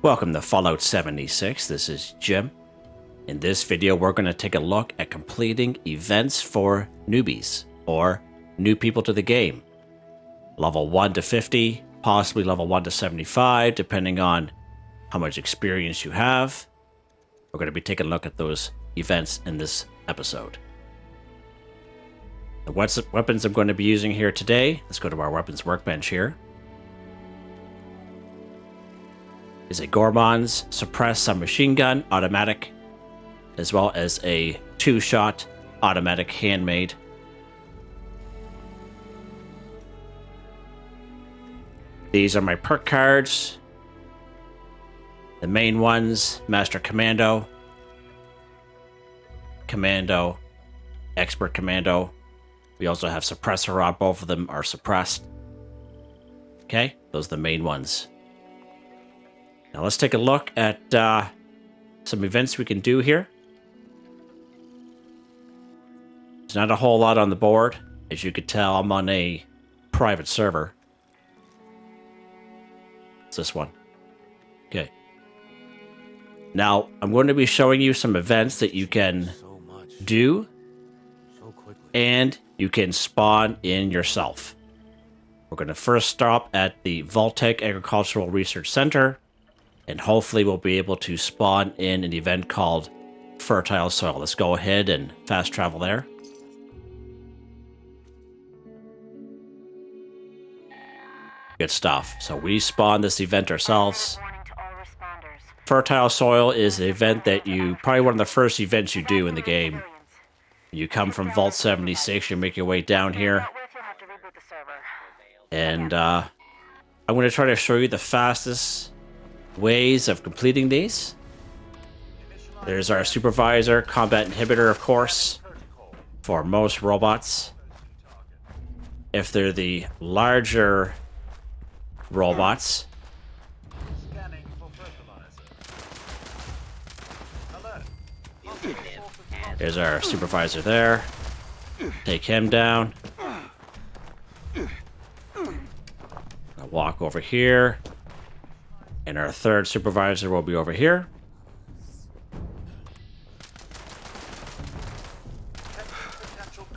Welcome to Fallout 76, this is Jim. In this video we're going to take a look at completing events for newbies, or new people to the game. Level 1 to 50, possibly level 1 to 75, depending on how much experience you have. We're going to be taking a look at those events in this episode. The weapons I'm going to be using here today, let's go to our weapons workbench here, is a Gorman's suppressed submachine gun, automatic, as well as a 2-shot automatic handmade. These are my perk cards. The main ones, Master Commando, Commando, Expert Commando. We also have Suppressor on, both of them are suppressed. Okay, those are the main ones. Now let's take a look at some events we can do here. There's not a whole lot on the board. As you can tell, I'm on a private server. It's this one. Okay. Now, I'm going to be showing you some events that you can do and you can spawn in yourself. We're going to first stop at the Voltaic Agricultural Research Center, and hopefully we'll be able to spawn in an event called Fertile Soil. Let's go ahead and fast travel there. Good stuff. So we spawn this event ourselves. Fertile Soil is an event that probably one of the first events you do in the game. You come from Vault 76, you make your way down here. And I'm going to try to show you the fastest ways of completing these. There's our supervisor, combat inhibitor, of course, for most robots. If they're the larger robots, there's our supervisor there. Take him down. I'll walk over here. And our third supervisor will be over here.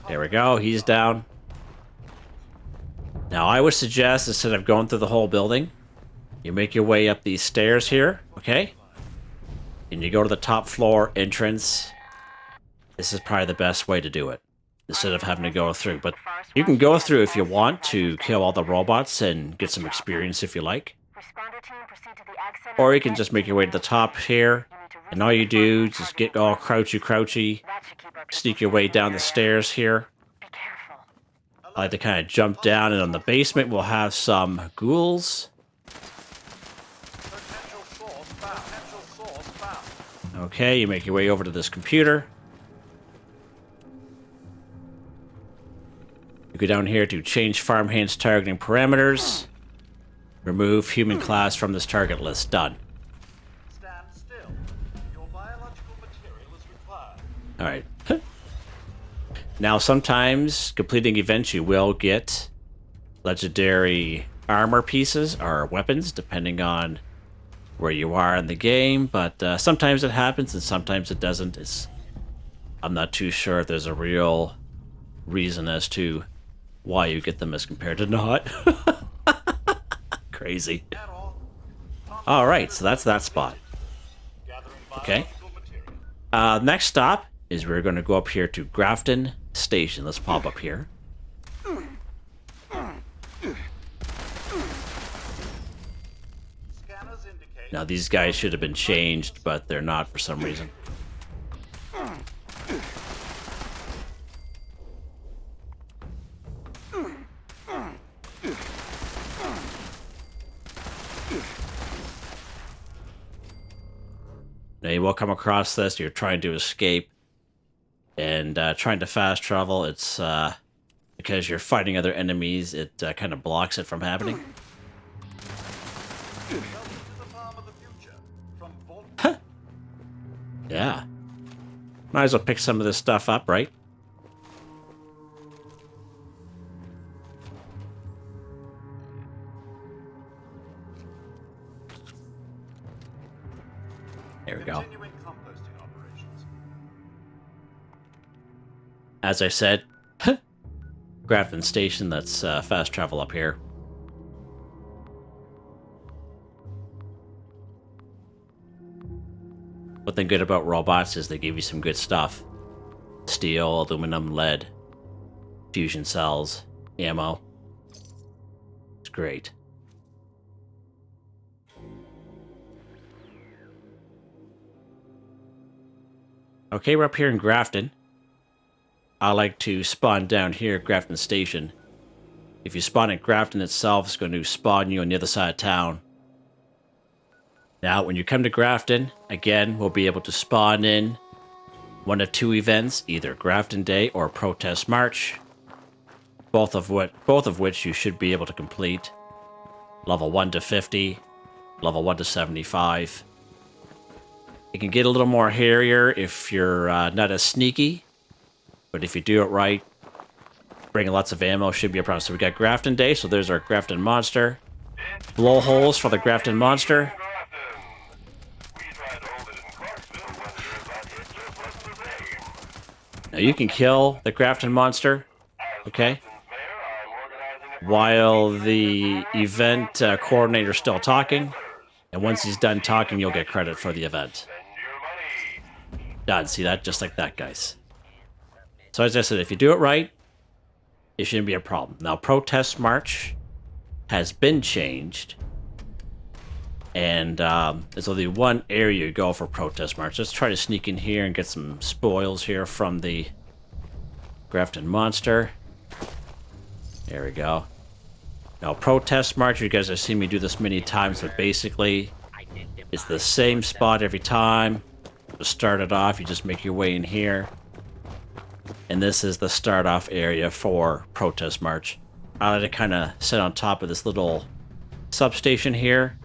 There we go, he's down. Now I would suggest, instead of going through the whole building, you make your way up these stairs here, okay? And you go to the top floor entrance. This is probably the best way to do it, instead of having to go through. But you can go through if you want to kill all the robots and get some experience if you like. Or you can just make your way to the top here, and all you do is just get all crouchy, sneak your way down the stairs here. I like to kind of jump down, and on the basement we'll have some ghouls. Okay, you make your way over to this computer. You go down here to change farmhands targeting parameters. Remove human class from this target list. Done. Stand still. Your biological material is required. All right. Now, sometimes completing events, you will get legendary armor pieces or weapons, depending on where you are in the game. But sometimes it happens, and sometimes it doesn't. I'm not too sure if there's a real reason as to why you get them as compared to not. Crazy. All right, so that's that spot. Okay. Next stop is we're going to go up here to Grafton Station. Let's pop up here. Now these guys should have been changed, but they're not for some reason. Now you will come across this, you're trying to escape, and trying to fast travel, it's because you're fighting other enemies, it kind of blocks it from happening. Huh. Yeah. Might as well pick some of this stuff up, right? There we go. Continuing composting operations. As I said, Grafton Station, that's fast travel up here. One thing good about robots is they give you some good stuff. Steel, aluminum, lead, fusion cells, ammo. It's great. Okay, we're up here in Grafton. I like to spawn down here at Grafton Station. If you spawn at Grafton itself, it's going to spawn you on the other side of town. Now, when you come to Grafton, again, we'll be able to spawn in one of two events, either Grafton Day or Protest March, both of which you should be able to complete. Level 1 to 50, level 1 to 75. It can get a little more hairier if you're not as sneaky, but if you do it right, bringing lots of ammo should be a problem. So we got Grafton Day, so there's our Grafton monster. Blowholes for the Grafton monster. Now you can kill the Grafton monster, okay? While the event coordinator's still talking, and once he's done talking, you'll get credit for the event. Done. See that? Just like that, guys. So as I said, if you do it right, it shouldn't be a problem. Now, Protest March has been changed, and there's only one area you go for Protest March. Let's try to sneak in here and get some spoils here from the Grafton monster. There we go. Now, Protest March, you guys have seen me do this many times, but basically, it's the same spot every time. To start it off, you just make your way in here. And this is the start-off area for Protest March. I like to kind of sit on top of this little substation here,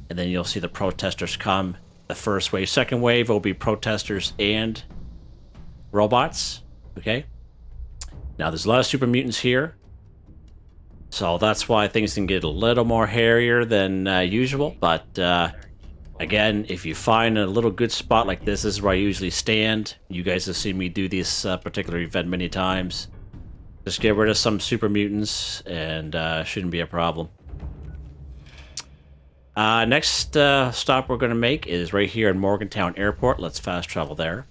and then you'll see the protesters come. The first wave. Second wave will be protesters and robots. Okay? Now, there's a lot of super mutants here. So that's why things can get a little more hairier than usual. But, again, if you find a little good spot like this is where I usually stand. You guys have seen me do this particular event many times. Just get rid of some super mutants, and shouldn't be a problem. Next stop we're going to make is right here in Morgantown Airport. Let's fast travel there.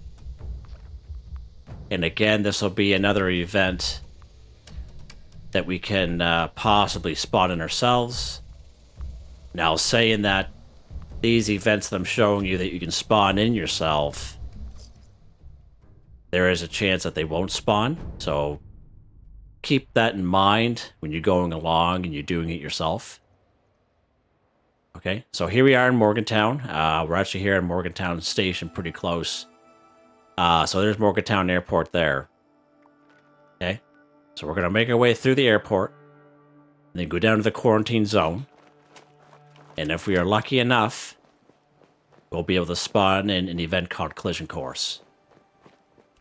And again, this will be another event that we can possibly spawn in ourselves. Now, saying that, these events that I'm showing you that you can spawn in yourself, there is a chance that they won't spawn. So keep that in mind when you're going along and you're doing it yourself. Okay, so here we are in Morgantown. We're actually here in Morgantown Station, pretty close. So there's Morgantown Airport there. Okay, so we're going to make our way through the airport, and then go down to the quarantine zone. And if we are lucky enough, we'll be able to spawn in an event called Collision Course.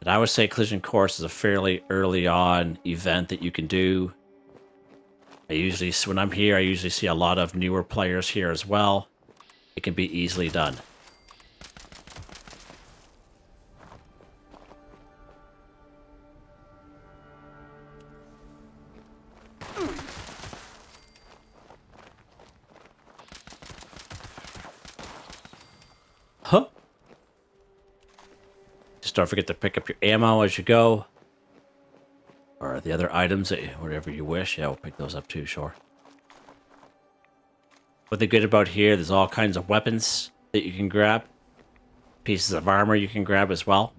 And I would say Collision Course is a fairly early on event that you can do. When I'm here, I usually see a lot of newer players here as well. It can be easily done. Huh? Just don't forget to pick up your ammo as you go. Or the other items, whatever you wish. Yeah, we'll pick those up too, sure. What they're good about here, there's all kinds of weapons that you can grab. Pieces of armor you can grab as well.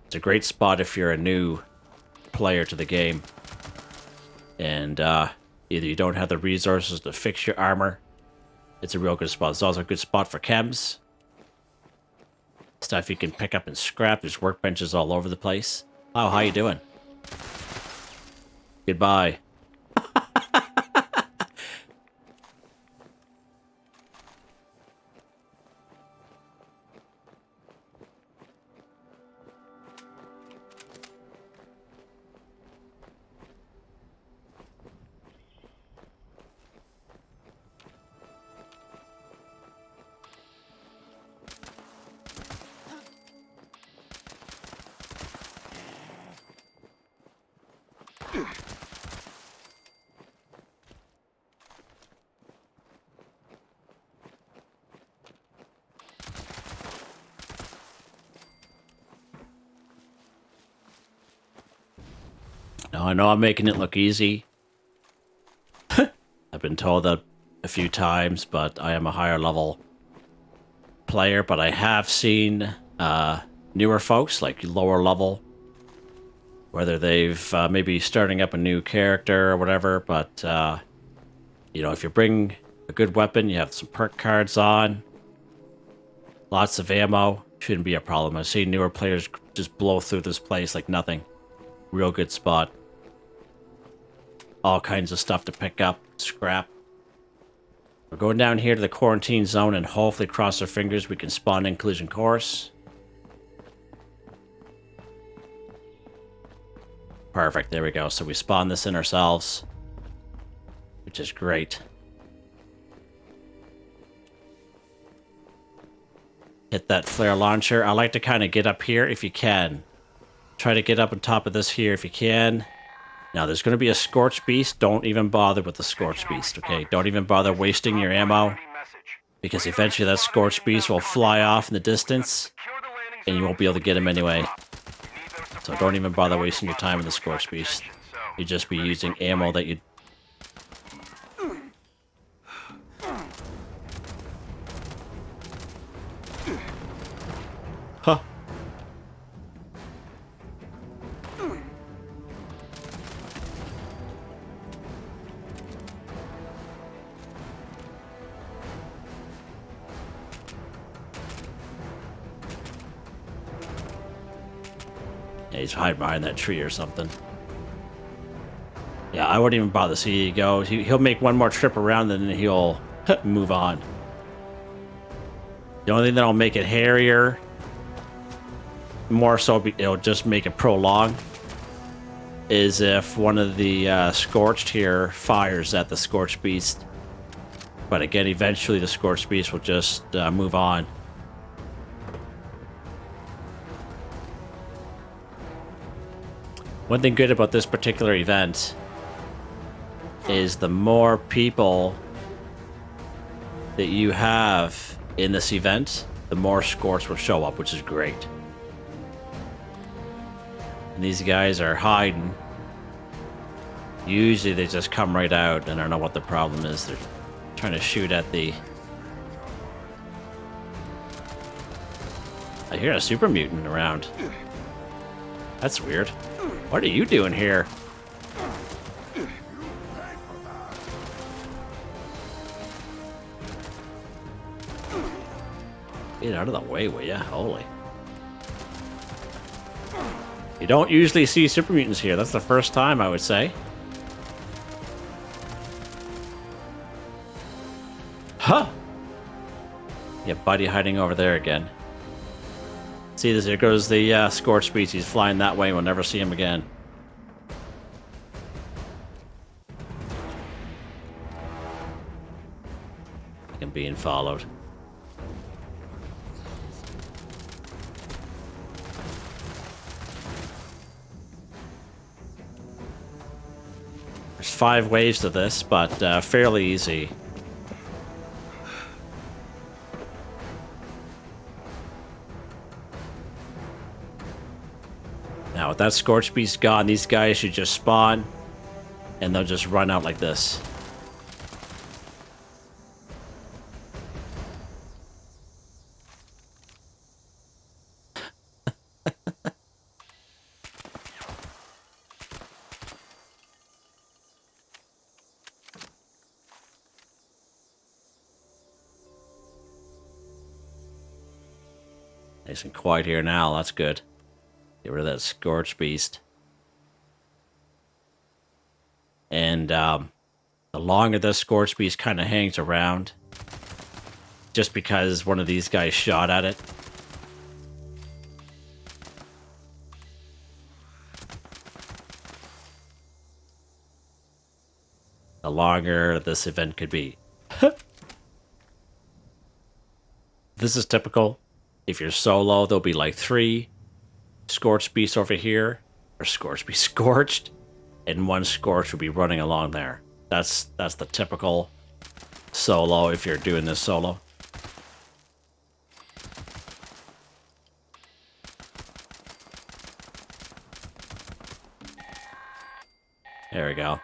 It's a great spot if you're a new player to the game. And either you don't have the resources to fix your armor. It's a real good spot. It's also a good spot for chems. Stuff you can pick up and scrap. There's workbenches all over the place. Oh, how you doing? Goodbye. Now, I know I'm making it look easy. I've been told that a few times, but I am a higher level player. But I have seen newer folks, like lower level, whether they've maybe starting up a new character or whatever. But, you know, if you bring a good weapon, you have some perk cards on, lots of ammo, shouldn't be a problem. I've seen newer players just blow through this place like nothing. Real good spot. All kinds of stuff to pick up. Scrap. We're going down here to the quarantine zone and hopefully cross our fingers we can spawn in collision course. Perfect, there we go. So we spawn this in ourselves, which is great. Hit that flare launcher. I like to kind of get up here if you can. Try to get up on top of this here if you can. Now, there's going to be a Scorched Beast. Don't even bother with the Scorched Beast, okay? Don't even bother wasting your ammo, because eventually that Scorched Beast will fly off in the distance, and you won't be able to get him anyway. So don't even bother wasting your time with the Scorched Beast. You'd just be using ammo that you... Huh. Yeah, he's hiding behind that tree or something. Yeah, I wouldn't even bother. See, he goes. He'll make one more trip around and then he'll move on. The only thing that'll make it hairier, more so it'll just make it prolonged, is if one of the Scorched here fires at the Scorched Beast. But again, eventually the Scorched Beast will just move on. One thing good about this particular event is the more people that you have in this event, the more Scorched will show up, which is great. And these guys are hiding. Usually they just come right out, and I don't know what the problem is. They're trying to shoot at the... I hear a super mutant around. That's weird. What are you doing here? Get out of the way, will ya? Holy. You don't usually see super mutants here. That's the first time, I would say. Huh! Yeah, buddy hiding over there again. See this? Here goes the Scorched species flying that way. We'll never see him again. And being followed. There's 5 waves to this, but fairly easy. Now, with that Scorched Beast gone, these guys should just spawn, and they'll just run out like this. Nice and quiet here now, that's good. Get rid of that Scorched Beast. And the longer the Scorched Beast kind of hangs around, just because one of these guys shot at it, the longer this event could be. This is typical. If you're solo, there'll be like 3 Scorched Beasts over here, or Scorched, and 1 Scorched will be running along there. That's the typical solo if you're doing this solo. There we go.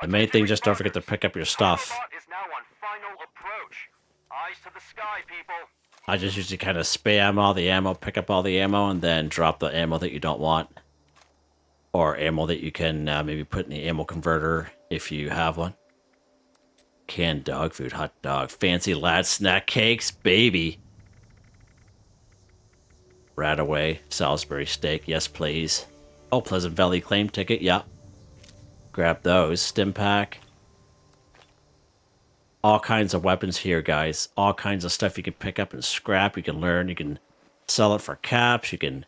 The main thing, just don't forget to pick up your stuff. Is now on final approach. Eyes to the sky, people. I just usually kind of spam all the ammo, pick up all the ammo, and then drop the ammo that you don't want. Or ammo that you can maybe put in the ammo converter if you have one. Canned dog food, hot dog, fancy lad snack cakes, baby. Radaway, Salisbury steak, yes please. Oh, Pleasant Valley claim ticket, yeah. Grab those. Stim pack. All kinds of weapons here, guys. All kinds of stuff you can pick up and scrap. You can learn. You can sell it for caps. You can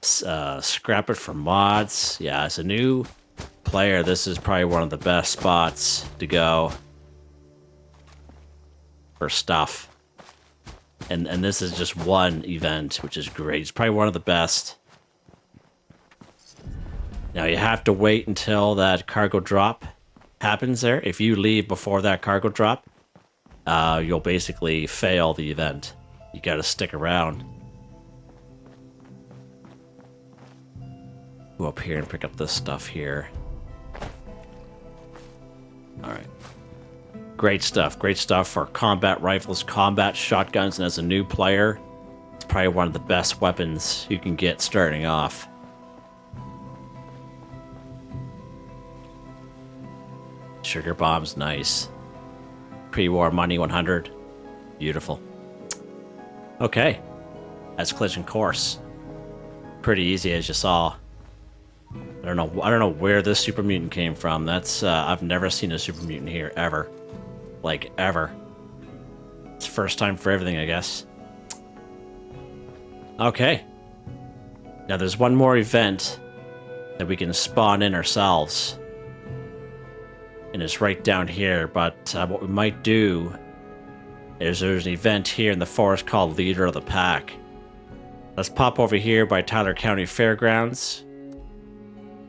scrap it for mods. Yeah, as a new player, this is probably one of the best spots to go for stuff. And this is just one event, which is great. It's probably one of the best. Now, you have to wait until that cargo drop happens there. If you leave before that cargo drop, you'll basically fail the event. You gotta stick around. Go up here and pick up this stuff here. Alright. Great stuff for combat rifles, combat shotguns, and as a new player, it's probably one of the best weapons you can get starting off. Sugar bombs, nice. Pre-war money, 100. Beautiful. Okay. That's collision course. Pretty easy, as you saw. I don't know where this super mutant came from. That's I've never seen a super mutant here ever. Like ever. It's first time for everything, I guess. Okay. Now there's one more event that we can spawn in ourselves. And it's right down here, but what we might do is there's an event here in the forest called Leader of the Pack. Let's pop over here by Tyler County Fairgrounds,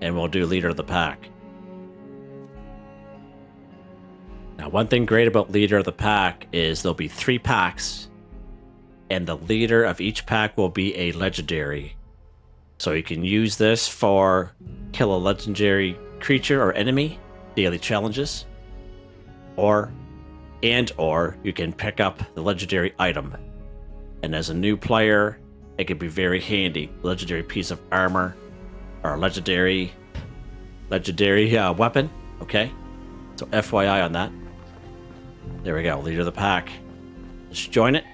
and we'll do Leader of the Pack. Now, one thing great about Leader of the Pack is there'll be 3 packs, and the leader of each pack will be a legendary. So you can use this for kill a legendary creature or enemy, daily challenges, or you can pick up the legendary item. And as a new player, it can be very handy. Legendary piece of armor or legendary weapon. Okay, so FYI on that. There we go, Leader of the Pack. Let's join it.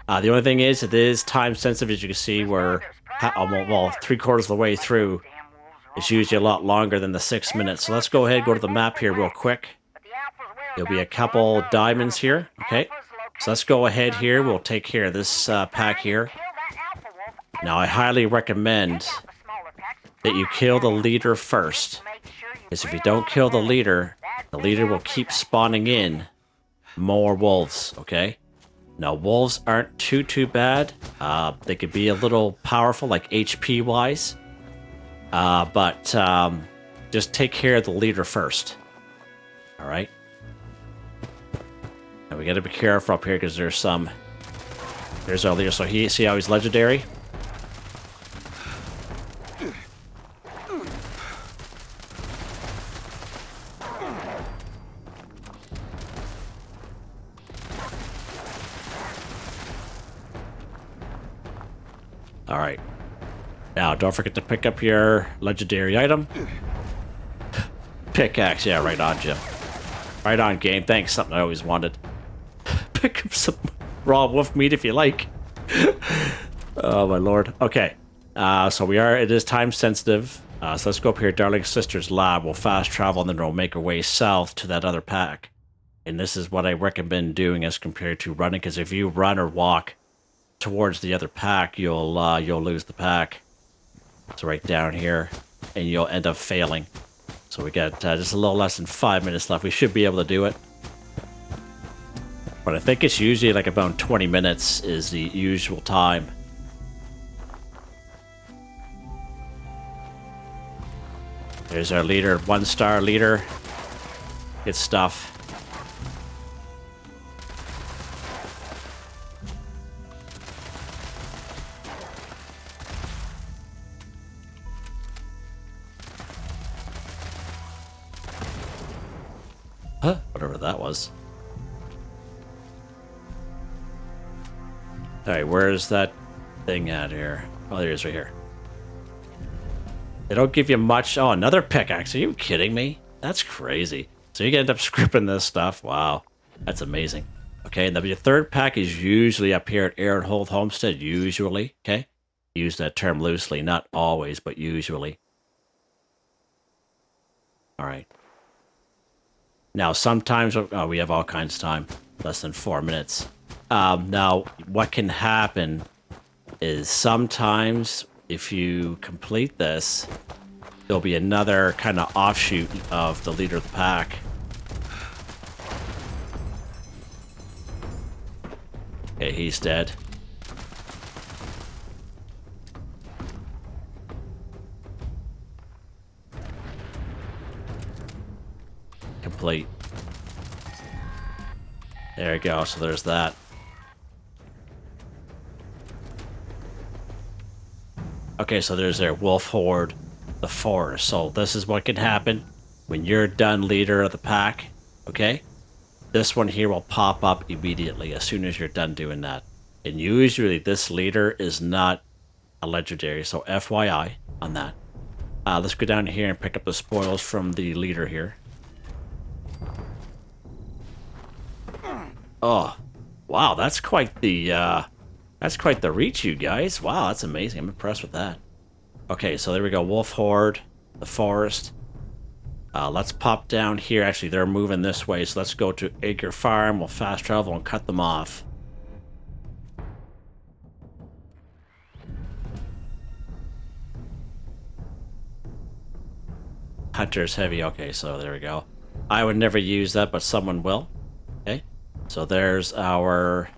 The only thing is, it is time sensitive, as you can see. We're well 3/4 of the way through. It's usually a lot longer than the 6 minutes. So let's go ahead and go to the map here real quick. There'll be a couple diamonds here. Okay. So let's go ahead here. We'll take care of this pack here. Now, I highly recommend that you kill the leader first. Because if you don't kill the leader will keep spawning in more wolves. Okay. Now, wolves aren't too bad. They could be a little powerful, like HP wise. But just take care of the leader first. Alright? And we gotta be careful up here because there's some... There's our leader. So see how he's legendary? Alright. Now, don't forget to pick up your legendary item. Pickaxe, yeah, right on, Jim. Right on, game. Thanks, something I always wanted. Pick up some raw wolf meat if you like. Oh, my lord. Okay. So it is time sensitive. So let's go up here, Darling Sister's Lab. We'll fast travel and then we'll make our way south to that other pack. And this is what I recommend doing as compared to running, because if you run or walk towards the other pack, you'll lose the pack. So right down here, and you'll end up failing. So we got just a little less than 5 minutes left. We should be able to do it. But I think it's usually like about 20 minutes is the usual time. There's our leader, 1-star leader. Good stuff. Whatever that was. Alright, where's that thing at here? Oh, there it is right here. They don't give you much. Oh, another pickaxe. Are you kidding me? That's crazy. So you end up scripting this stuff. Wow. That's amazing. Okay, and your third pack is usually up here at Aaron Holt Homestead. Usually, okay? Use that term loosely. Not always, but usually. Alright. Now, sometimes... Oh, we have all kinds of time. Less than 4 minutes. Now, what can happen is sometimes if you complete this, there'll be another kind of offshoot of the leader of the pack. Okay, he's dead. Complete. There you go, so there's that. Okay, so there's their wolf horde, the forest. So this is what can happen when you're done leader of the pack, okay? This one here will pop up immediately as soon as you're done doing that. And usually this leader is not a legendary, so FYI on that. Let's go down here and pick up the spoils from the leader here. Oh, wow, that's quite the reach, you guys. Wow, that's amazing. I'm impressed with that. Okay, so there we go. Wolf horde, the forest. Let's pop down here. Actually, they're moving this way, so let's go to Acre Farm. We'll fast travel and cut them off. Hunter's heavy. Okay, so there we go. I would never use that, but someone will. Okay, so there's our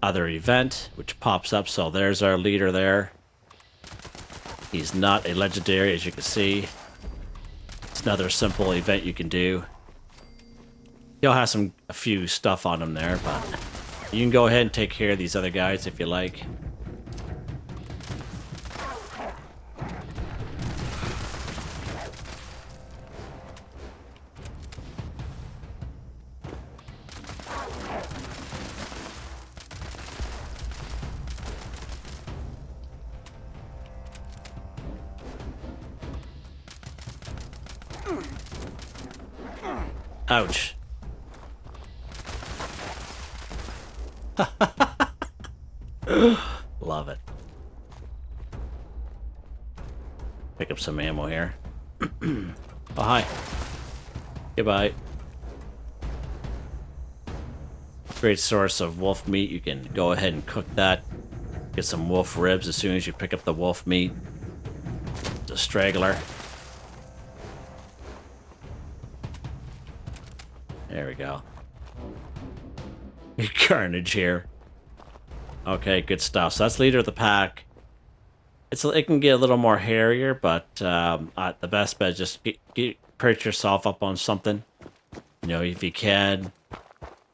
other event, which pops up. So there's our leader there. He's not a legendary, as you can see. It's another simple event you can do. He'll have a few stuff on him there, but you can go ahead and take care of these other guys if you like. Ouch. Love it. Pick up some ammo here. Oh, hi. Goodbye. Great source of wolf meat. You can go ahead and cook that. Get some wolf ribs as soon as you pick up the wolf meat. It's a straggler. There we go. Carnage here. Okay, good stuff. So that's leader of the pack. It can get a little more hairier, but the best bet is just perch yourself up on something. You know, if you can,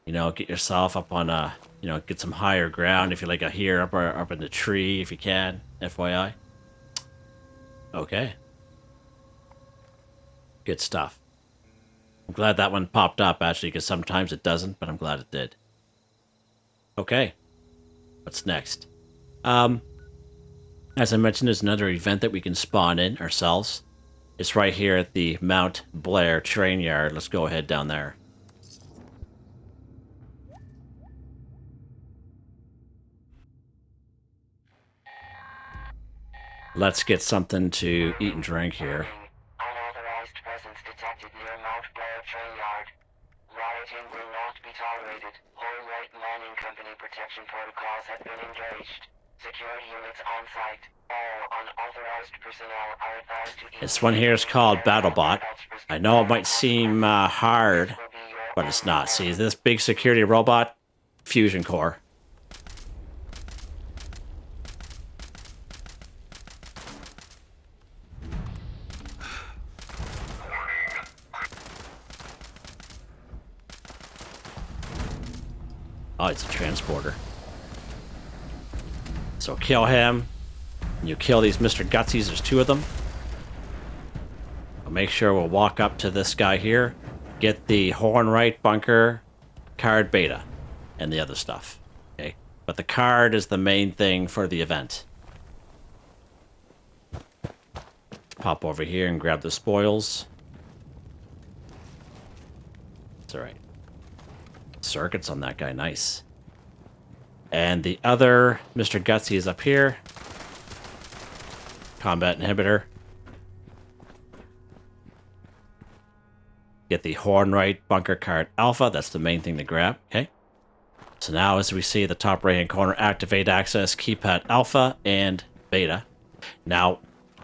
you know, get yourself up on get some higher ground. If you like here up in the tree, if you can. FYI. Okay. Good stuff. I'm glad that one popped up, actually, because sometimes it doesn't, but I'm glad it did. Okay. What's next? As I mentioned, there's another event that we can spawn in ourselves. It's right here at the Mount Blair Trainyard. Let's go ahead down there. Let's get something to eat and drink here. Unauthorized presence detected near Mount Blair Trainyard. Rioting will not be tolerated. Whole right mining company protection protocols have been engaged. Security units on site. All unauthorized personnel are advised to... This one here is called BattleBot. I know it might seem hard, but it's not. See, this big security robot? Fusion core. Oh, it's a transporter. So kill him. And you kill these Mr. Gutsies. There's two of them. I'll make sure we'll walk up to this guy here. get the Hornwright bunker card beta and the other stuff. Okay, but the card is the main thing for the event. Pop over here and grab the spoils. It's alright. Circuits on that guy, nice. And the other Mr. Gutsy is up here. Combat inhibitor. Get the Hornwright bunker card alpha. That's the main thing to grab. Okay. So now, as we see at the top right hand corner, activate access keypad alpha and beta. Now,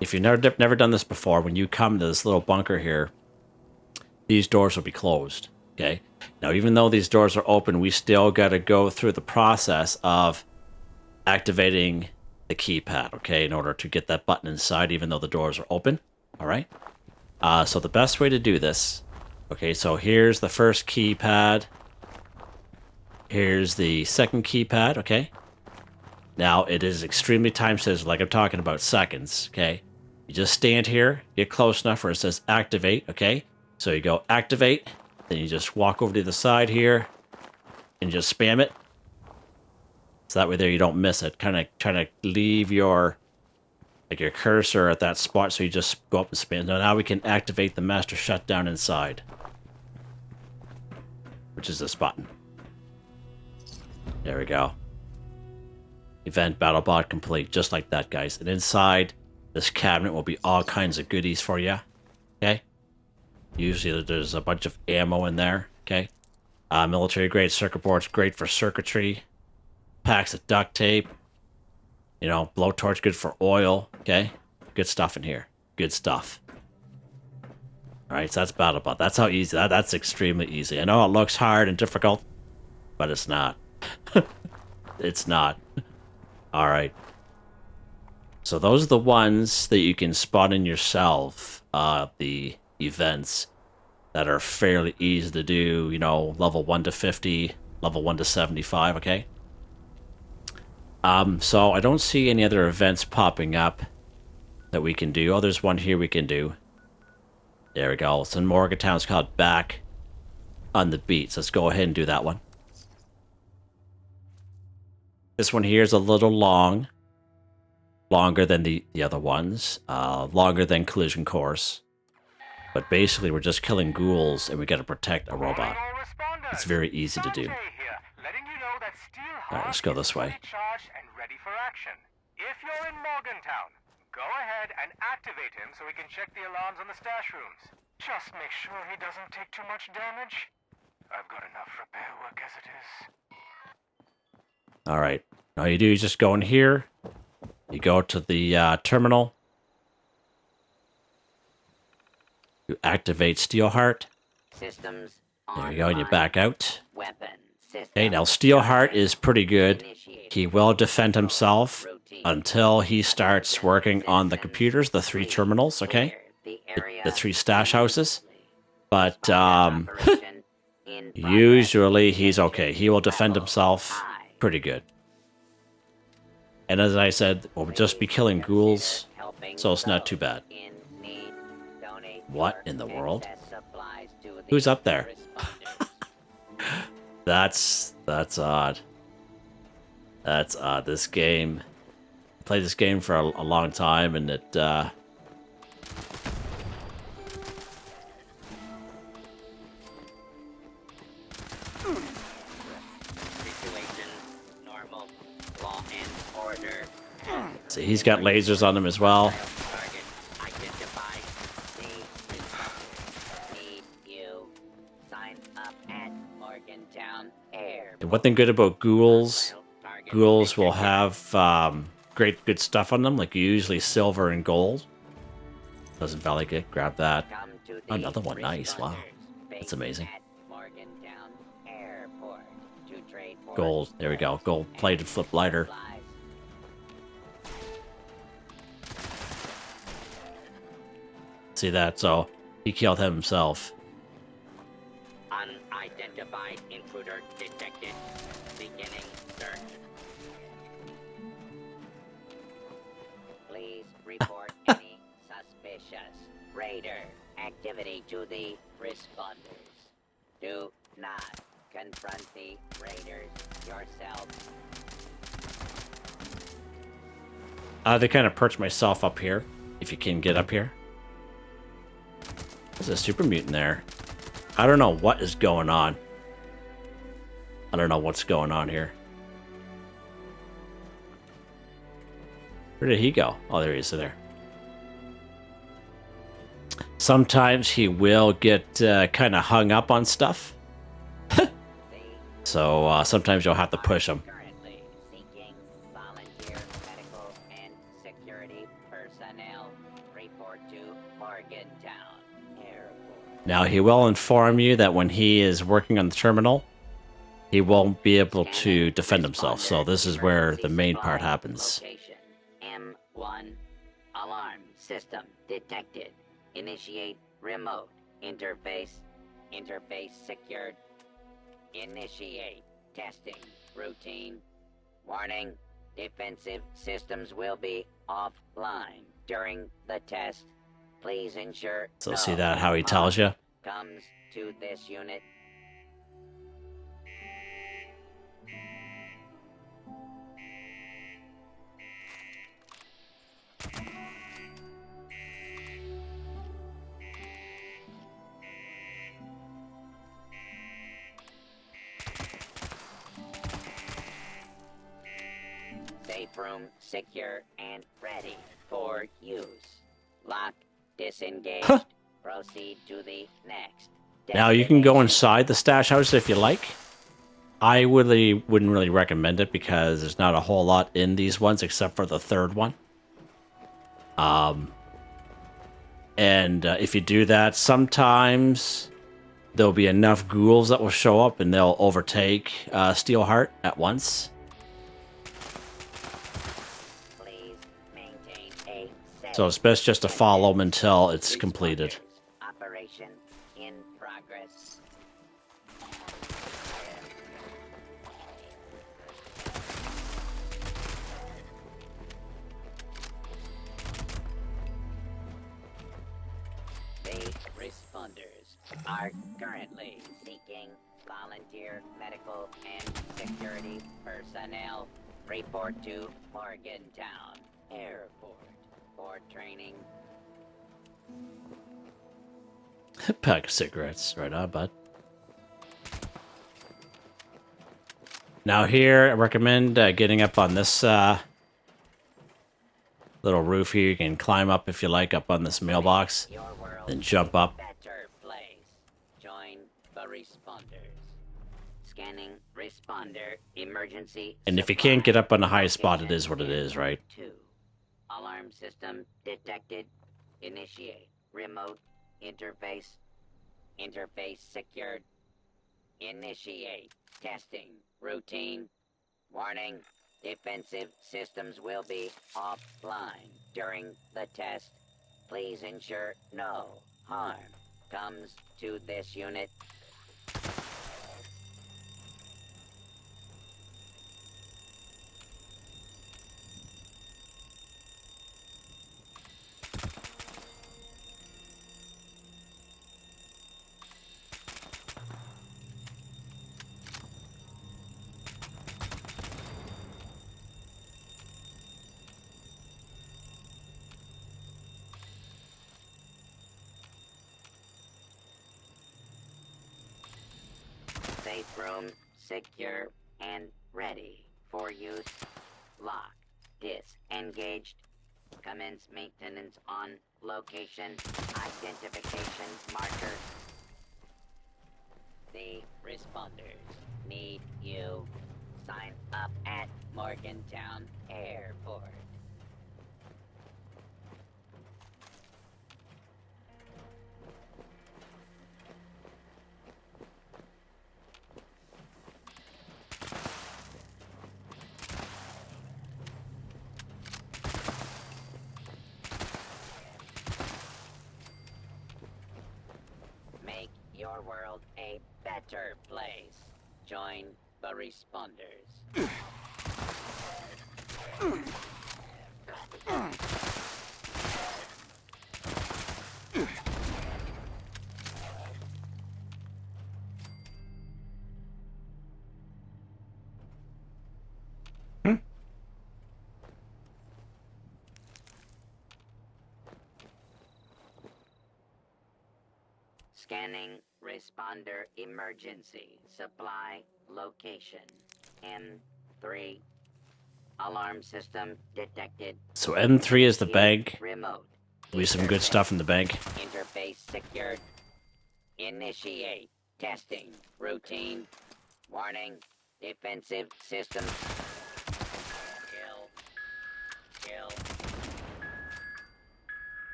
if you've never done this before, when you come to this little bunker here, these doors will be closed. Okay. Now, even though these doors are open, we still got to go through the process of activating the keypad. Okay, in order to get that button inside, even though the doors are open. All right. So the best way to do this. Okay, so here's the first keypad. Here's the second keypad, okay? Now, it is extremely time sensitive, like I'm talking about seconds, okay? You just stand here, get close enough where it says activate, okay? So you go activate, then you just walk over to the side here, and just spam it. So that way there you don't miss it. Kind of trying to leave your cursor at that spot, so you just go up and spam. Now we can activate the master shutdown inside, which is this button. There we go. Event BattleBot complete, just like that, guys. And inside this cabinet will be all kinds of goodies for you. Okay. Usually there's a bunch of ammo in there. Okay. Military grade circuit boards, great for circuitry. Packs of duct tape. You know, blowtorch, good for oil. Okay. Good stuff in here. Good stuff. Alright, so that's BattleBot. That's how easy. That's extremely easy. I know it looks hard and difficult, but it's not. It's not. Alright. So those are the ones that you can spot in yourself. The events that are fairly easy to do. You know, level 1 to 50, level 1 to 75, okay? So I don't see any other events popping up that we can do. Oh, there's one here we can do. There we go. It's in Morgantown. It's called Back on the Beats. Let's go ahead and do that one. This one here is a little long. Longer than the other ones. Longer than Collision Course. But basically, we're just killing ghouls and we gotta protect a robot. It's very easy to do. Alright, let's go this way. If you're in Morgantown, go ahead and activate him so we can check the alarms on the stash rooms. Just make sure he doesn't take too much damage. I've got enough repair work as it is. Alright, all you do is just go in here. You go to the terminal. You activate Steelheart. Systems There you go, and you back out. Weapon. Okay, now Steelheart is pretty good. He will defend himself until he starts working on the computers, the 3 terminals, okay? The 3 stash houses. But usually he's okay. He will defend himself pretty good. And as I said, we'll just be killing ghouls, so it's not too bad. What in the world? Who's up there? That's odd. That's odd. This game, I played this game for a long time, and it Situation normal. Law and order. see, he's got lasers on him as well. Target identified. Need you. Sign up at Morgantown Air. And one thing good about ghouls will have good stuff on them, like usually silver and gold. Doesn't Valley get? Grab that. Another one, nice. Wow, that's amazing. Gold. There we go. Gold-plated flip lighter. See that? So he killed him himself. Unidentified intruder detected. Beginning search. Please report any suspicious raider activity to the responders. Do not confront the raiders yourselves. To kind of perch myself up here, if you can get up here. There's a super mutant there. I don't know what is going on. I don't know what's going on here. Where did he go? Oh, there he is there. Sometimes he will get kind of hung up on stuff. So sometimes you'll have to push him. Currently seeking volunteer medical and security personnel. Report to Morgantown Airport. Now, he will inform you that when he is working on the terminal, he won't be able to defend himself. So this is where the main part happens. Location M1. Alarm system detected. Initiate remote interface. Interface secured. Initiate testing routine. Warning, defensive systems will be offline during the test. Please ensure So no see that, how he tells harm you? comes to this unit. Safe room secure and ready for use. Lock disengaged. Proceed to the next. Now, you can go inside the stash house if you like. I wouldn't really recommend it because there's not a whole lot in these ones except for the third one. And if you do that, sometimes there'll be enough ghouls that will show up and they'll overtake Steelheart at once. Please maintain a safe So it's best just to follow them until it's completed. operation in progress. The responders are currently seeking volunteer medical and security personnel. Report to Morgantown Airport for training. Pack of cigarettes. Right on, bud. Now here, I recommend getting up on this little roof here. You can climb up if you like up on this mailbox. Your world Then jump up. better place. Join the responders. Scanning responder emergency. And if you can't get supply up on the highest spot, it location is what it is, right? 2. Alarm system detected. Initiate remote interface. Interface secured. Initiate testing routine. Warning, defensive systems will be offline during the test. Please ensure no harm comes to this unit. Safe room secure and ready for use. Lock disengaged. Commence maintenance on location. Identification marker. The responders need you. Sign up at Morgantown Airport. Make your world a better place. Join the responders. Scanning responder emergency supply location. M3. Alarm system detected. So M3 is the bank. Remote. There'll be some good stuff in the bank. Interface secured. Initiate testing routine. Warning. Defensive systems. Kill.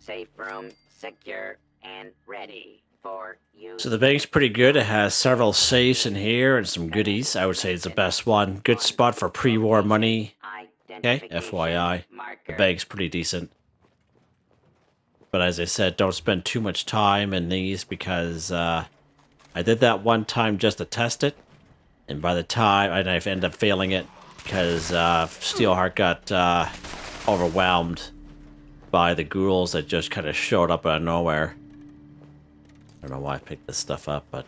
Safe room secure and ready for use. So the bank's pretty good. It has several safes in here and some goodies. I would say it's the best one. Good spot for pre-war money. Okay, FYI. The bank's pretty decent. But as I said, don't spend too much time in these because I did that one time just to test it. And by the time I ended up failing it because Steelheart got overwhelmed by the ghouls that just kind of showed up out of nowhere. I don't know why I picked this stuff up, but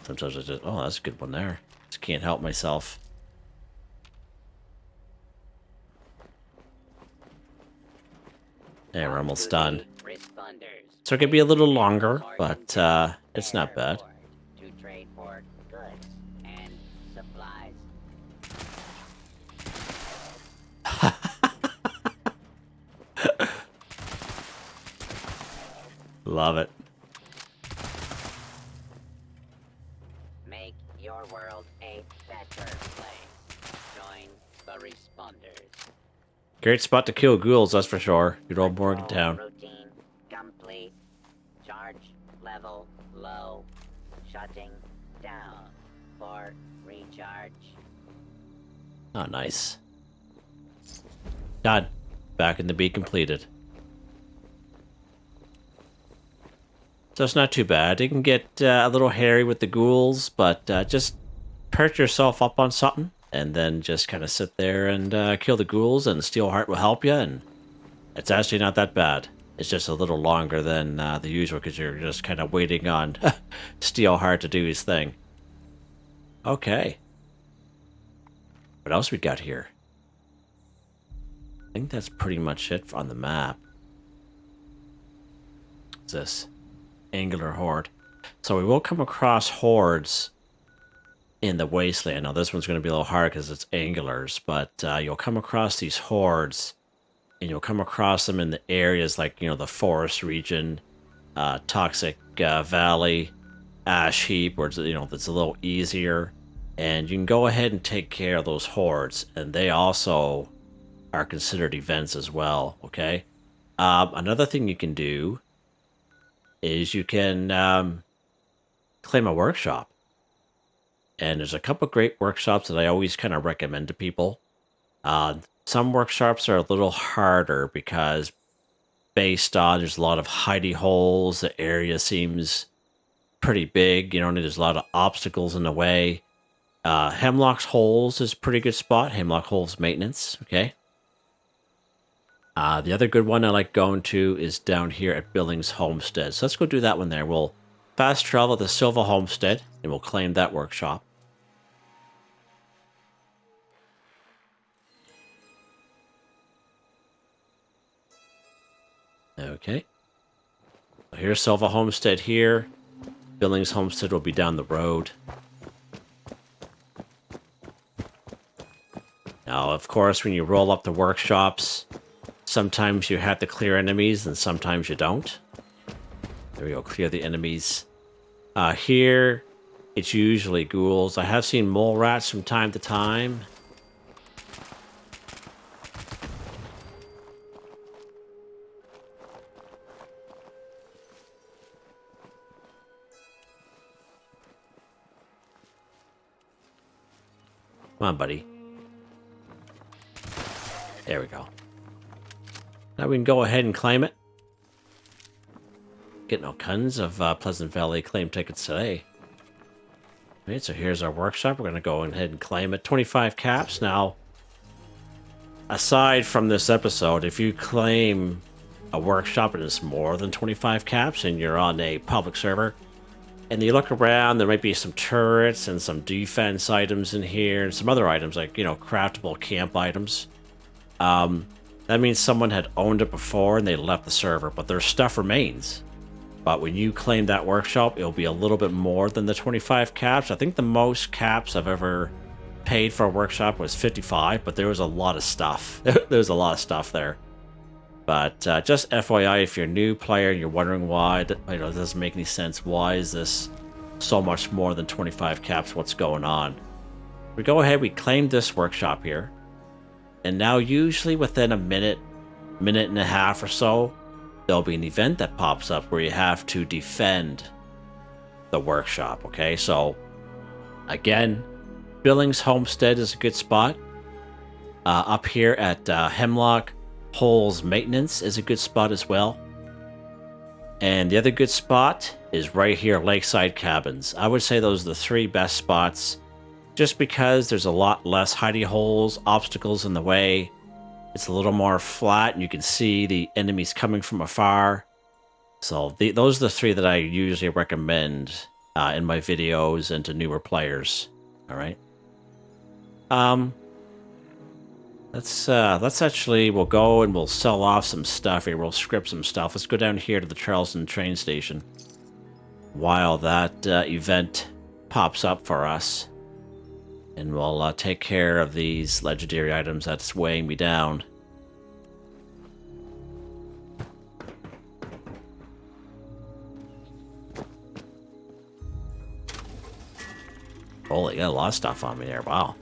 sometimes I just, oh, that's a good one there. Just can't help myself. Yeah, we're almost done. So it could be a little longer, but it's not bad. To trade for goods and supplies. Love it. Make your world a better place. Join the responders. Great spot to kill ghouls, that's for sure. Good old Morgantown. Routine complete. Charge level low. Shutting down for recharge. Oh, nice. Done. Back in the be completed. So it's not too bad. It can get a little hairy with the ghouls, but just perch yourself up on something and then just kind of sit there and kill the ghouls, and Steelheart will help you, and it's actually not that bad. It's just a little longer than the usual because you're just kind of waiting on Steelheart to do his thing. Okay. What else we got here? I think that's pretty much it on the map. What's this? Angular Horde. So we will come across hordes in the wasteland. Now this one's going to be a little hard because it's angulars, but you'll come across these hordes, and you'll come across them in the areas like, you know, the forest region, Toxic Valley, Ash Heap, where it's, you know, it's a little easier, and you can go ahead and take care of those hordes, and they also are considered events as well. Okay. Another thing you can do is you can claim a workshop. And there's a couple great workshops that I always kind of recommend to people. Some workshops are a little harder because based on there's a lot of hidey holes, the area seems pretty big, you know, and there's a lot of obstacles in the way. Hemlock's Holes is a pretty good spot. Hemlock Holes maintenance, okay. The other good one I like going to is down here at Billings Homestead. So let's go do that one there. We'll fast travel to Silva Homestead, and we'll claim that workshop. Okay. So here's Silva Homestead here. Billings Homestead will be down the road. Now, of course, when you roll up the workshops, sometimes you have to clear enemies, and sometimes you don't. There we go, clear the enemies. Here, it's usually ghouls. I have seen mole rats from time to time. Come on, buddy. There we go. Now we can go ahead and claim it. Getting all kinds of Pleasant Valley claim tickets today. Right, so here's our workshop. We're going to go ahead and claim it. 25 caps. Now, aside from this episode, if you claim a workshop and it's more than 25 caps and you're on a public server, and you look around, there might be some turrets and some defense items in here and some other items like, you know, craftable camp items. That means someone had owned it before and they left the server, but their stuff remains. But when you claim that workshop, it'll be a little bit more than the 25 caps. I think the most caps I've ever paid for a workshop was 55, but there was a lot of stuff. There was a lot of stuff there. But just FYI, if you're a new player and you're wondering why, it doesn't make any sense. Why is this so much more than 25 caps? What's going on? We go ahead, we claim this workshop here. And now usually within a minute and a half or so, there'll be an event that pops up where you have to defend the workshop, okay? So, again, Billings Homestead is a good spot. Up here at Hemlock, Hole's Maintenance is a good spot as well. And the other good spot is right here, Lakeside Cabins. I would say those are the three best spots, just because there's a lot less hidey holes, obstacles in the way. It's a little more flat, and you can see the enemies coming from afar. So those are the three that I usually recommend in my videos and to newer players. All right. Let's actually, we'll go and we'll sell off some stuff here. We'll script some stuff. Let's go down here to the Charleston train station while that event pops up for us. And we'll take care of these legendary items that's weighing me down. Holy, got a lot of stuff on me there. Wow.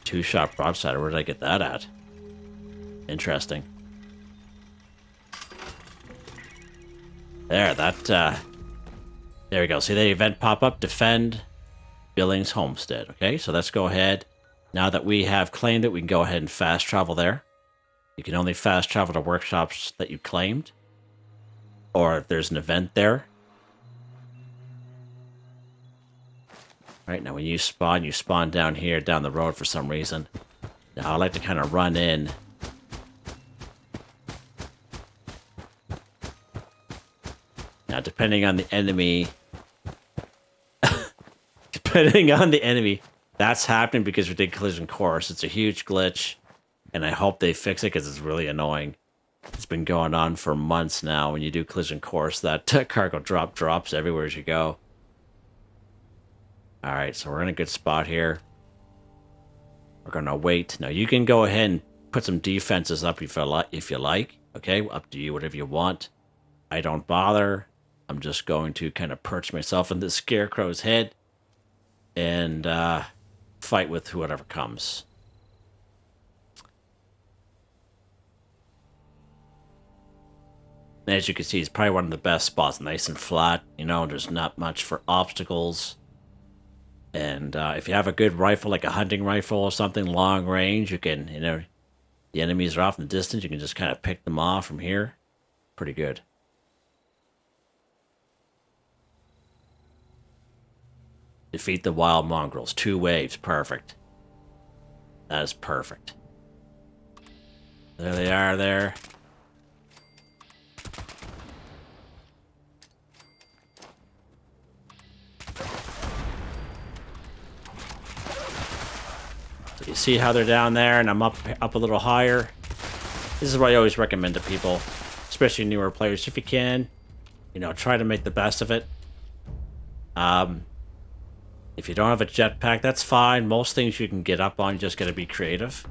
Two-shot broadside. Where did I get that at? Interesting. There, there we go. See the event pop up? Defend Billings Homestead. Okay, so let's go ahead. Now that we have claimed it, we can go ahead and fast travel there. You can only fast travel to workshops that you claimed, or if there's an event there. Right, now when you spawn down here, down the road for some reason. Now I like to kind of run in. Now, depending on the enemy, that's happening because we did collision course. It's a huge glitch, and I hope they fix it because it's really annoying. It's been going on for months now. When you do collision course, that cargo drops everywhere as you go. All right, so we're in a good spot here. We're gonna wait. Now you can go ahead and put some defenses up if you like. Okay, up to you, whatever you want. I don't bother. I'm just going to kind of perch myself in this scarecrow's head and fight with whoever comes. As you can see, it's probably one of the best spots. Nice and flat, you know, there's not much for obstacles. And if you have a good rifle, like a hunting rifle or something, long range, you can, you know, the enemies are off in the distance, you can just kind of pick them off from here. Pretty good. Defeat the wild mongrels. 2 waves. Perfect. That is perfect. There they are there. So you see how they're down there and I'm up a little higher. This is what I always recommend to people, especially newer players. If you can, you know, try to make the best of it. If you don't have a jetpack, that's fine. Most things you can get up on, you just gotta be creative.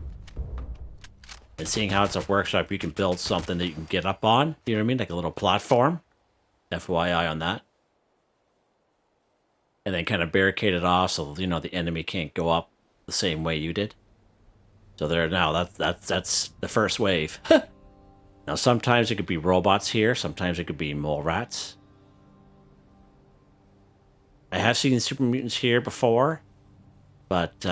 And seeing how it's a workshop, you can build something that you can get up on. You know what I mean? Like a little platform. FYI on that. And then kind of barricade it off so, you know, the enemy can't go up the same way you did. So there now, that's the first wave. Now sometimes it could be robots here, sometimes it could be mole rats. I have seen super mutants here before, but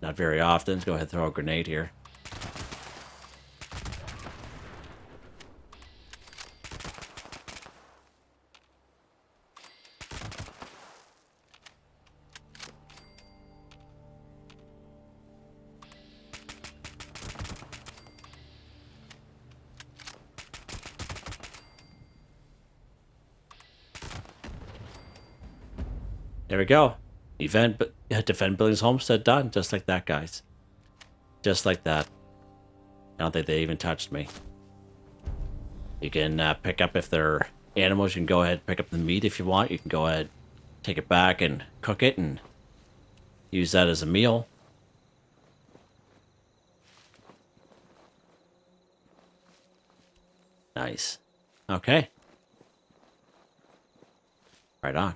Not very often. Let's go ahead and throw a grenade here. There we go. Defend Billings Homestead done. Just like that, guys. Just like that. I don't think they even touched me. You can pick up, if they're animals, you can go ahead and pick up the meat if you want. You can go ahead, take it back and cook it and use that as a meal. Nice. Okay. Right on.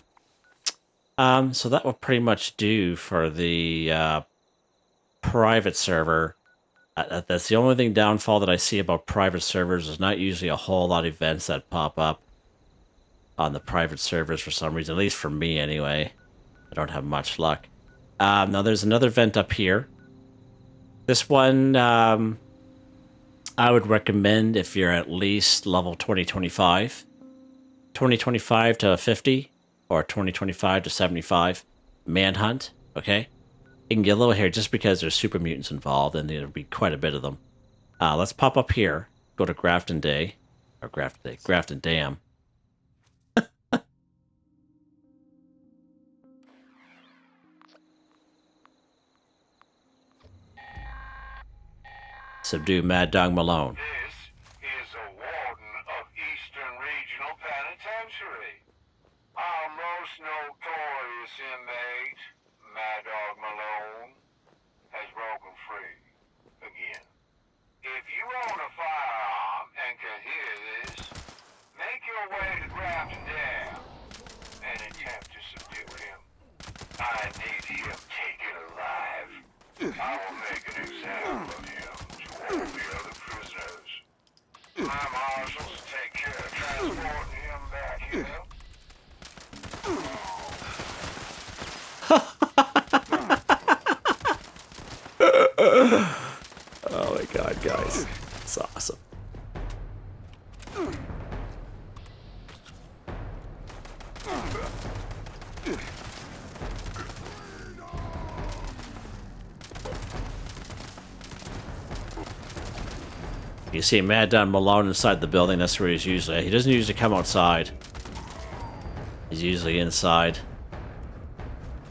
So that will pretty much do for the private server. That's the only thing downfall that I see about private servers. There's not usually a whole lot of events that pop up on the private servers for some reason, at least for me anyway. I don't have much luck. Now there's another event up here. This one I would recommend if you're at least level 2025. 2025 to 50. Or 2025 to 75. Manhunt, okay? You can get a little here just because there's super mutants involved, and there'll be quite a bit of them. Let's pop up here. Go to Grafton Dam. Subdue Mad Dog Malone. This is a warden of Eastern Regional Penitentiary. Our most notorious inmate, Mad Dog Malone, has broken free again. If you own a firearm and can hear this, make your way to Grafton Dam and attempt to subdue him. I need him taken alive. I will make an example of him to all the other prisoners. My marshals take care of transporting him back here. Oh my god, guys. It's awesome. You see Mad Dog Malone inside the building. That's where he's usually. He doesn't usually come outside. He's usually inside.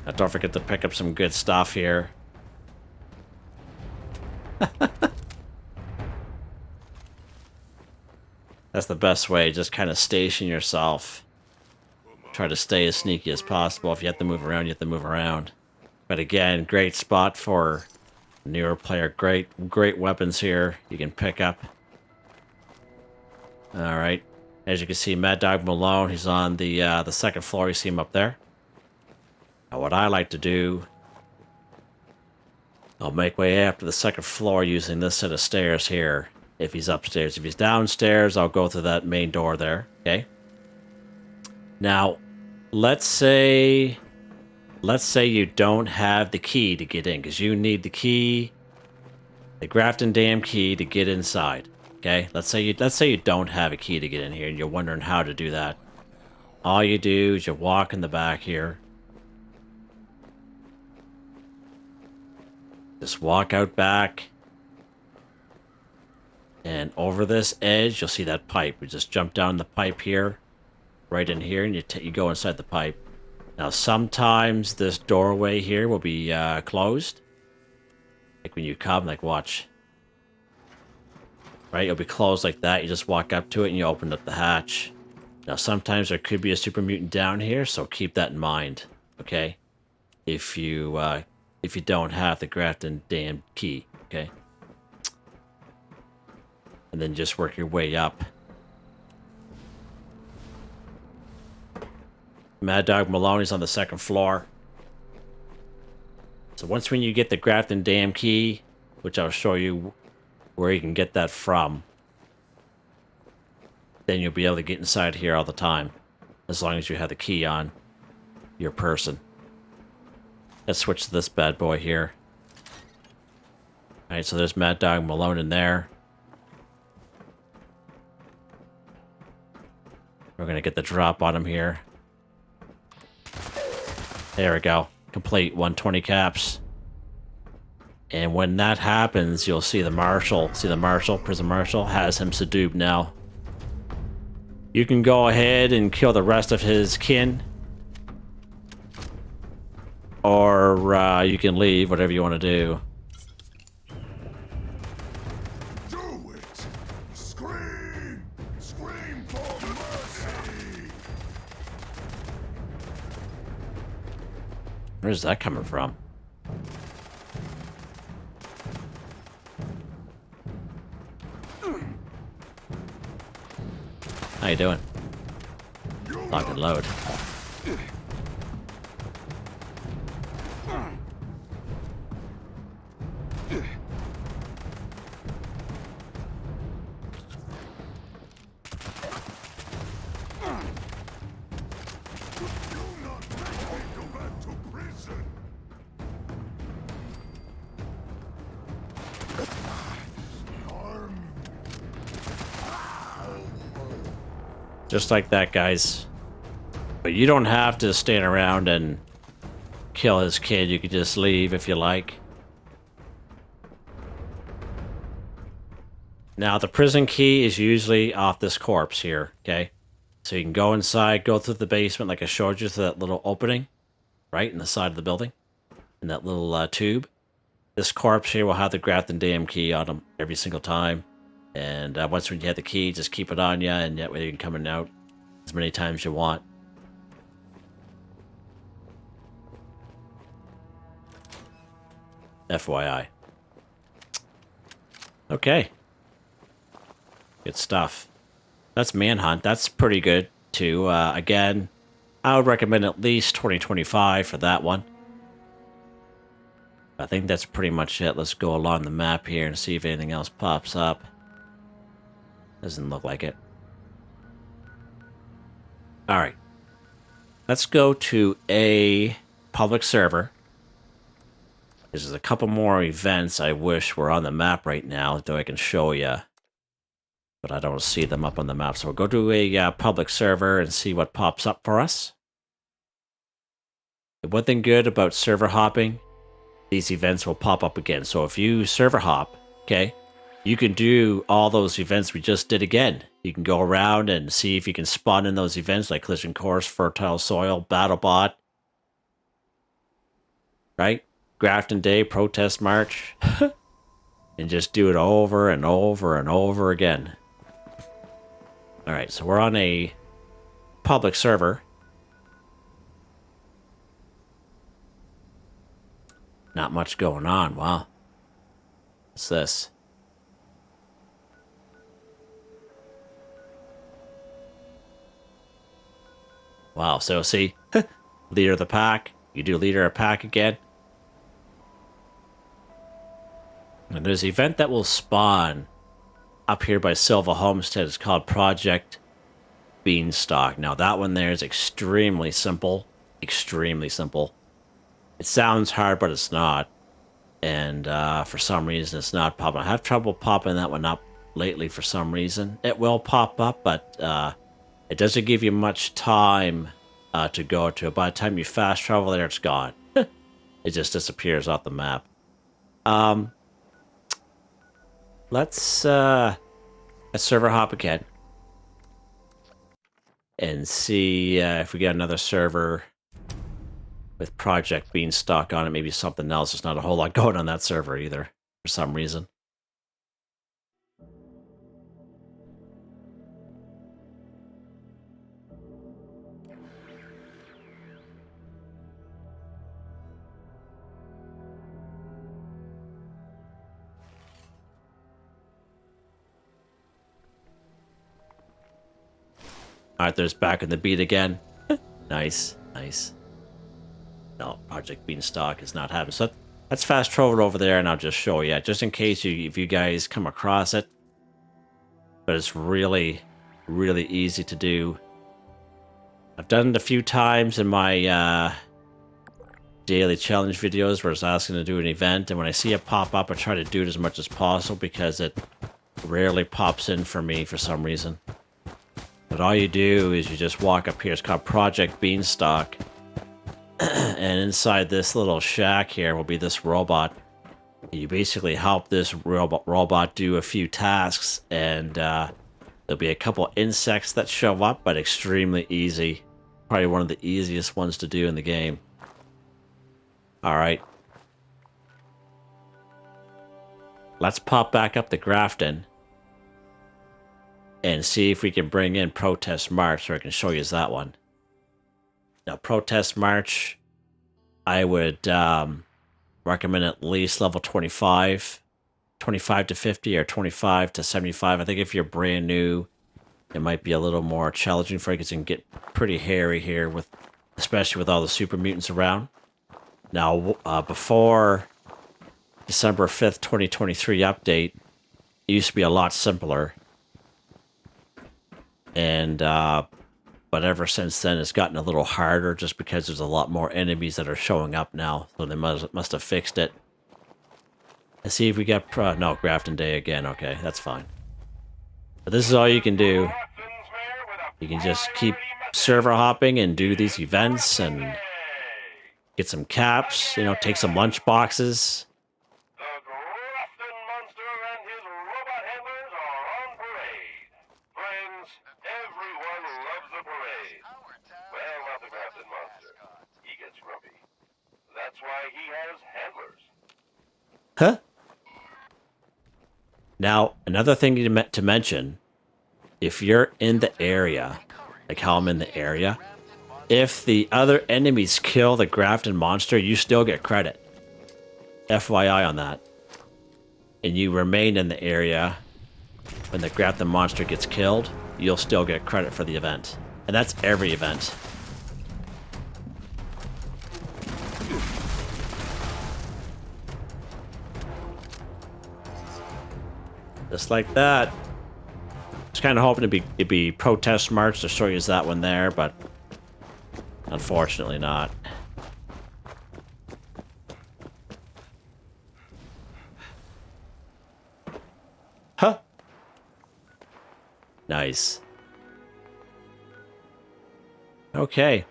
Now don't forget to pick up some good stuff here. That's the best way. Just kind of station yourself. Try to stay as sneaky as possible. If you have to move around, you have to move around. But again, great spot for newer player. Great weapons here you can pick up. Alright. As you can see, Mad Dog Malone, he's on the second floor. You see him up there. Now what I like to do, I'll make way up to the second floor using this set of stairs here. If he's upstairs. If he's downstairs, I'll go through that main door there. Okay. Now, let's say you don't have the key to get in, because you need the key, the Grafton Dam key to get inside. Okay. Let's say you don't have a key to get in here, and you're wondering how to do that. All you do is you walk in the back here. Just walk out back. And over this edge, you'll see that pipe. We just jump down the pipe here, right in here, and you go inside the pipe. Now, sometimes this doorway here will be closed. Like when you come, like watch. Right, it'll be closed like that. You just walk up to it and you open up the hatch. Now, sometimes there could be a super mutant down here, so keep that in mind. Okay, if you don't have the Grafton Dam key. Okay. And then just work your way up. Mad Dog Maloney's on the second floor. So when you get the Grafton Dam key, which I'll show you where you can get that from, then you'll be able to get inside here all the time, as long as you have the key on your person. Let's switch to this bad boy here. Alright, so there's Mad Dog Malone in there. We're gonna get the drop on him here. There we go. Complete 120 caps. And when that happens, you'll see the marshal. See the marshal? Prison marshal has him subdued now. You can go ahead and kill the rest of his kin. Or you can leave, whatever you want to do. Do it! Scream! Scream for mercy! Where's that coming from? How you doing? Lock and load. Just like that, guys. But you don't have to stand around and kill his kid. You could just leave if you like. Now, the prison key is usually off this corpse here, okay? So you can go inside, go through the basement like I showed you through that little opening, right, in the side of the building, in that little tube. This corpse here will have the Grafton Dam key on him every single time. And once when you have the key, just keep it on you, and that way you can come in and out as many times as you want. FYI. Okay. Good stuff. That's Manhunt. That's pretty good, too. Again, I would recommend at least 2025 for that one. I think that's pretty much it. Let's go along the map here and see if anything else pops up. Doesn't look like it. Alright. Let's go to a public server. There's a couple more events I wish were on the map right now, though I can show you. But I don't see them up on the map. So we'll go to a public server and see what pops up for us. And one thing good about server hopping, these events will pop up again. So if you server hop, okay, you can do all those events we just did again. You can go around and see if you can spawn in those events like Collision Course, Fertile Soil, BattleBot, right? Grafton Day, Protest March, and just do it over and over and over again. Alright, so we're on a public server. Not much going on, wow. What's this? Wow, so see, leader of the pack, you do leader of pack again. And there's an event that will spawn up here by Silva Homestead. It's called Project Beanstalk. Now that one there is extremely simple. Extremely simple. It sounds hard, but it's not. And for some reason it's not popping. I have trouble popping that one up lately for some reason. It will pop up, but it doesn't give you much time to go to. By the time you fast travel there, it's gone. It just disappears off the map. Let's server hop again. And see if we get another server with Project Beanstalk on it. Maybe something else. There's not a whole lot going on that server either, for some reason. Alright, there's back in the beat again. Nice, nice. No, Project Beanstalk is not happening. So let's fast forward over there and I'll just show you, just in case if you guys come across it. But it's really, really easy to do. I've done it a few times in my daily challenge videos where it's asking to do an event, and when I see it pop up, I try to do it as much as possible because it rarely pops in for me for some reason. But all you do is you just walk up here. It's called Project Beanstalk. And inside this little shack here will be this robot. You basically help this robot do a few tasks, and there'll be a couple insects that show up, but extremely easy. Probably one of the easiest ones to do in the game. Alright. Let's pop back up to Grafton and see if we can bring in Protest March, so I can show you that one. Now, Protest March, I would recommend at least level 25, 25 to 50, or 25 to 75. I think if you're brand new, it might be a little more challenging for you because it can get pretty hairy here, with, especially with all the super mutants around. Now, before December 5th, 2023 update, it used to be a lot simpler. And, but ever since then, it's gotten a little harder just because there's a lot more enemies that are showing up now. So they must have fixed it. Let's see if we get, no, Grafton Day again. Okay, that's fine. But this is all you can do. You can just keep server hopping and do these events and get some caps, you know, take some lunchboxes. The Grafton Monster and his robot handlers are on parade. Friends, everyone loves the parade. Well, not the Grafton Monster. He gets grumpy. That's why he has handlers. Huh? Now, another thing to mention, if you're in the area, like how I'm in the area, if the other enemies kill the Grafton Monster, you still get credit. FYI on that. And you remain in the area when the Grafton Monster gets killed, you'll still get credit for the event. And that's every event. Just like that. Just kind of hoping it'd be Protest March to show you that one there, but unfortunately not. Huh? Nice. Okay.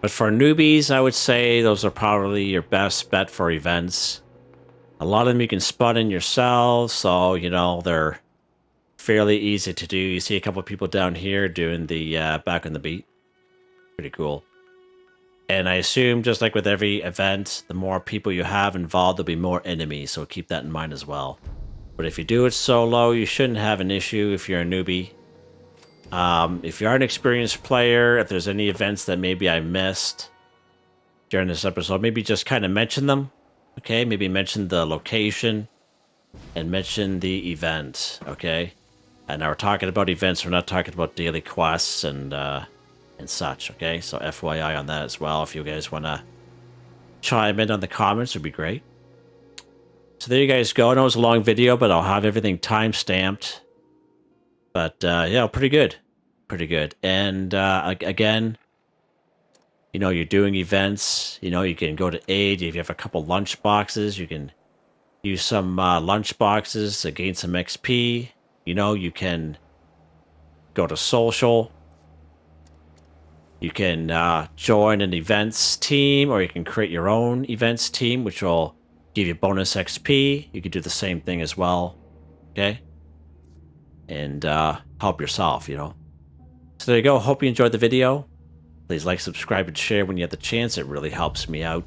But for newbies, I would say those are probably your best bet for events. A lot of them you can spot in yourselves, so, you know, they're fairly easy to do. You see a couple of people down here doing the back on the beat. Pretty cool. And I assume, just like with every event, the more people you have involved, there'll be more enemies, so keep that in mind as well. But if you do it solo, you shouldn't have an issue if you're a newbie. If you are an experienced player, if there's any events that maybe I missed during this episode, maybe just kind of mention them. Okay, maybe mention the location and mention the event, okay? And now we're talking about events, we're not talking about daily quests and such, okay? So FYI on that as well. If you guys want to chime in on the comments, would be great. So there you guys go. I know it was a long video, but I'll have everything time-stamped. But, yeah, pretty good. Pretty good. And, again, you know, you're doing events. You know, you can go to aid. If you have a couple lunch boxes, you can use some lunch boxes to gain some XP. You know, you can go to social. You can join an events team, or you can create your own events team, which will give you bonus XP. You can do the same thing as well. Okay? And help yourself, you know. So there you go. Hope you enjoyed the video. Please like, subscribe, and share when you have the chance. It really helps me out.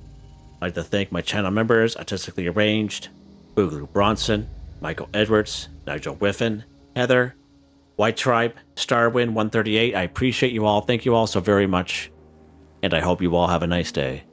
I'd like to thank my channel members, Artistically Arranged, Boogaloo Bronson, Michael Edwards, Nigel Whiffen, Heather, White Tribe, Starwin 138. I appreciate you all. Thank you all so very much. And I hope you all have a nice day.